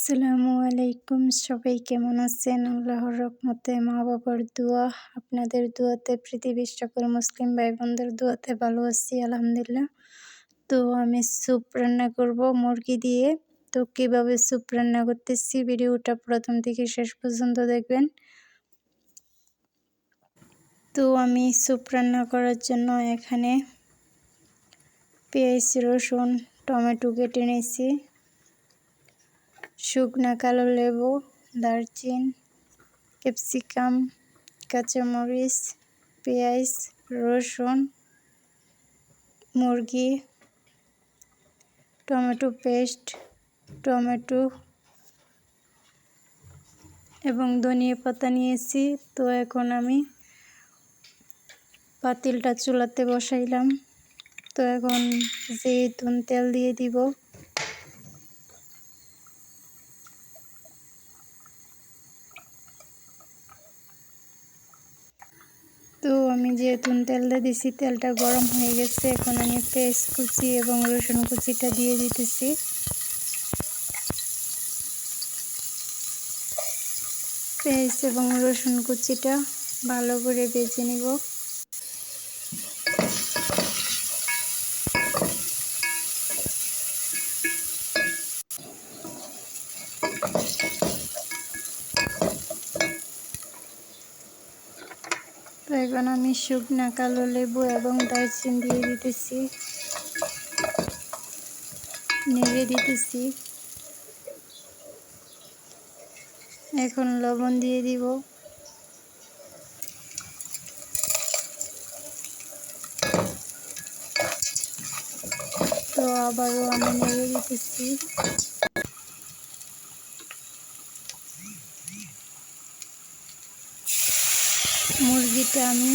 আসসালামু আলাইকুম, সবাই কেমন আছেন? আল্লাহর রহমতে, মা বাবার দোয়া, আপনাদের দোয়াতে, পৃথিবীর সকল মুসলিম ভাই বোনদের দোয়াতে ভালো আছি আলহামদুলিল্লাহ। তো আমি স্যুপ রান্না করব মুরগি দিয়ে। তো কিভাবে স্যুপ রান্না করতেছি ভিডিওটা প্রথম থেকে শেষ পর্যন্ত দেখবেন। তো আমি স্যুপ রান্না করার জন্য এখানে পেঁয়াজ, রসুন, টমেটো কেটে নিয়েছি, শুকনা কালো লেবু, দারচিনি, ক্যাপসিকাম, কাঁচামরিচ, পেঁয়াজ, রসুন, মুরগি, টমেটো পেস্ট, টমেটো এবং ধনিয়া পাতা নিয়েছি। তো এখন আমি পাতিলটা চুলাতে বসাইলাম। তো এখন জৈতুন তেল দিয়ে দিব। তো আমি জৈতুন তেলটা দিছি, তেলটা গরম হয়ে গেছে। এখন আমি পেঁয়াজ কুচি এবং রসুন কুচিটা দিয়ে দিতেছি। পেঁয়াজ এবং রসুন কুচিটা ভালো করে ভেজে নিব। তো এখন আমি শুকনা কালো লেবু এবং দারচিনি দিয়ে দিতেছি, নেড়ে দিতেছি। এখন লবণ দিয়ে দিব। তো আবারও আমি নেড়ে দিতেছি। মুরগিটা আমি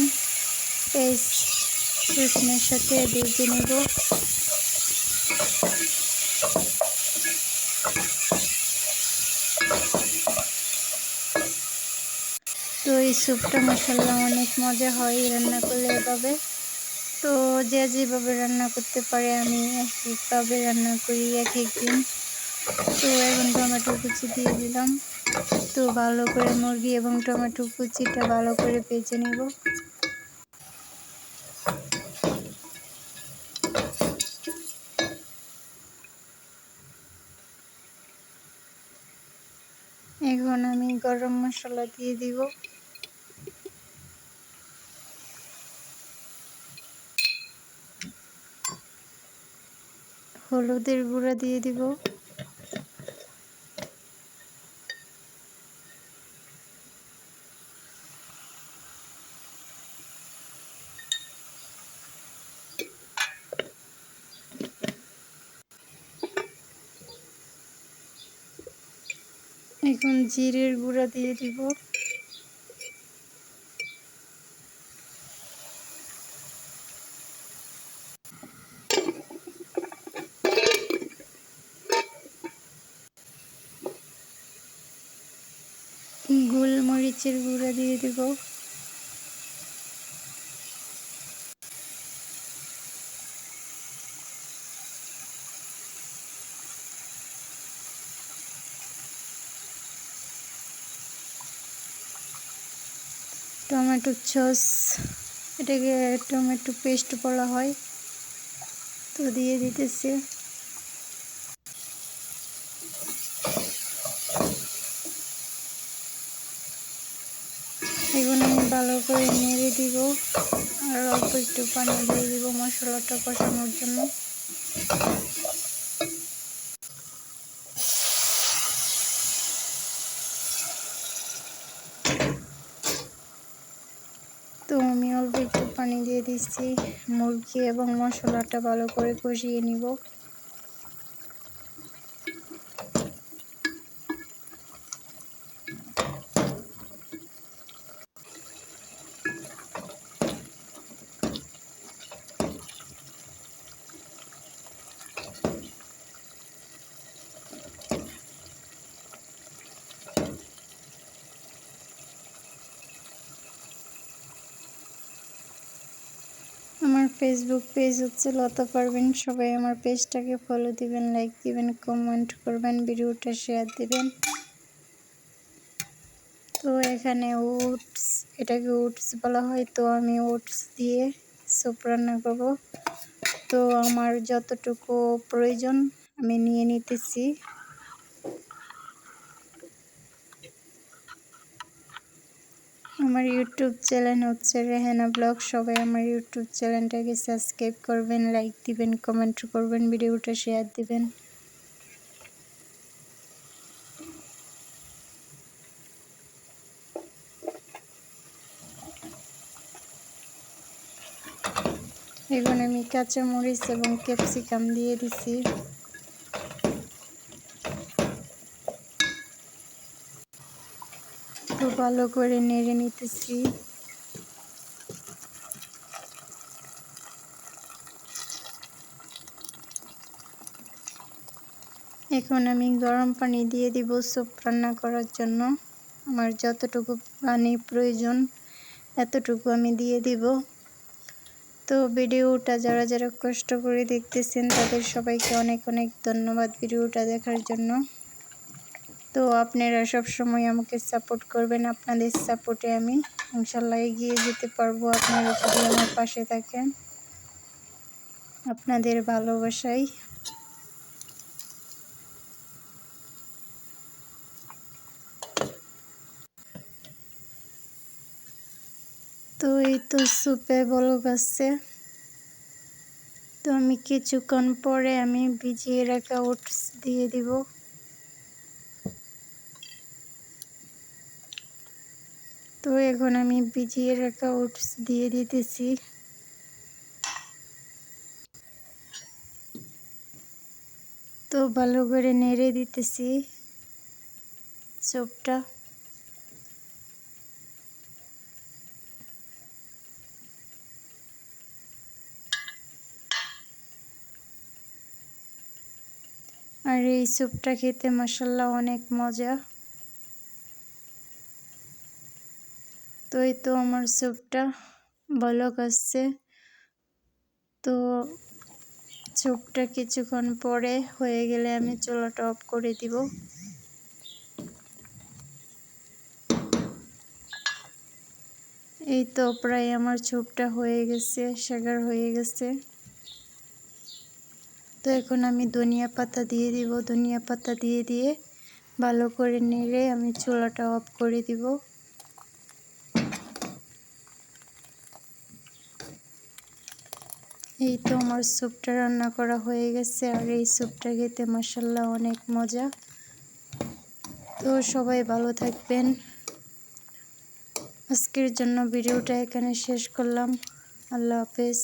পেস্ট রসুনের সাথে ভেজে নেব। তো এই স্যুপটা মাশাআল্লাহ অনেক মজা হয় রান্না করলে এভাবে। তো যে যেভাবে রান্না করতে পারে, আমি একভাবে রান্না করি এক একদিন। তো এখন টমেটো কুচি দিয়ে দিলাম। তো ভালো করে মুরগি এবং টমেটো কুচিটা ভালো করে ভেজে নেব। এখন আমি গরম মশলা দিয়ে দিব। হলুদের গুঁড়া দিয়ে দিব। এখন জিরের গুঁড়া দিয়ে দিব। গোলমরিচের গুঁড়া দিয়ে দিব। টমেটো সস, এটাকে টমেটো পেস্ট বলা হয়। তো দিয়ে দিতেছি। এখন আমি ভালো করে নেড়ে দিব আর অল্প একটু পানি দিয়ে দিব মশলাটা কষানোর জন্য। তো আমি অল্প একটু পানি দিয়ে দিচ্ছি। মুরগি এবং মশলাটা ভালো করে কষিয়ে নিব। আমার ফেসবুক পেজ হচ্ছে লতা পারভিন। সবাই আমার পেজটাকে ফলো দিবেন, লাইক দিবেন, কমেন্ট করবেন, ভিডিওটা শেয়ার দিবেন। তো এখানে ওটস, এটাকে ওটস বলা হয়। তো আমি ওটস দিয়ে স্যুপ রান্না করব। তো আমার যতটুকু প্রয়োজন আমি নিয়ে নিতেছি। আমার ইউটিউব চ্যানেল হচ্ছে রেহানা ব্লগ। সবাই আমার ইউটিউব চ্যানেলটাকে সাবস্ক্রাইব করবেন, লাইক দিবেন, কমেন্ট করবেন, ভিডিওটা শেয়ার দিবেন। এখন আমি কাঁচামরিচ এবং ক্যাপসিকাম দিয়ে দিছি। তো ভালো করে নেড়ে নিতেছি। এখন আমি গরম পানি দিয়ে দিব স্যুপ রান্না করার জন্য। আমার যতটুকু পানি প্রয়োজন এতটুকু আমি দিয়ে দিব। তো ভিডিওটা যারা যারা কষ্ট করে দেখতেছেন তাদের সবাইকে অনেক অনেক ধন্যবাদ ভিডিওটা দেখার জন্য। তো আপনারা সব সময় আমাকে সাপোর্ট করবেন। আপনাদের সাপোর্টে আমি ইনশাল্লাহ এগিয়ে যেতে পারবো, আপনারা যদি আমার পাশে থাকেন। আপনাদের ভালোবাসায়। তো এই তো স্যুপে বলক আসছে। তো আমি কিছুক্ষণ পরে আমি ভিজিয়ে রাখা ওটস দিয়ে দিব। তো এখন আমি ভিজিয়ে রাখা ওটস দিয়ে দিতেছি। তো ভালো করে নেড়ে দিতেছি স্যুপটা। আর এই স্যুপটা খেতে মাশাআল্লাহ অনেক মজা। তো এই তো আমার স্যুপটা বলক আসছে। তো স্যুপটা কিছুক্ষণ পরে হয়ে গেলে আমি চুলাটা অফ করে দিব। এই তো প্রায় আমার স্যুপটা হয়ে গেছে, সাগার হয়ে গেছে। তো এখন আমি ধনিয়া পাতা দিয়ে দিব। ধনিয়া পাতা দিয়ে ভালো করে নেড়ে আমি চুলাটা অফ করে দিব। এই তো আমার স্যুপটা রান্না করা হয়ে গেছে। আর এই স্যুপটা খেতে মাশাআল্লাহ অনেক মজা। তো সবাই ভালো থাকবেন। আজকের জন্য ভিডিওটা এখানে শেষ করলাম। আল্লাহ হাফেজ।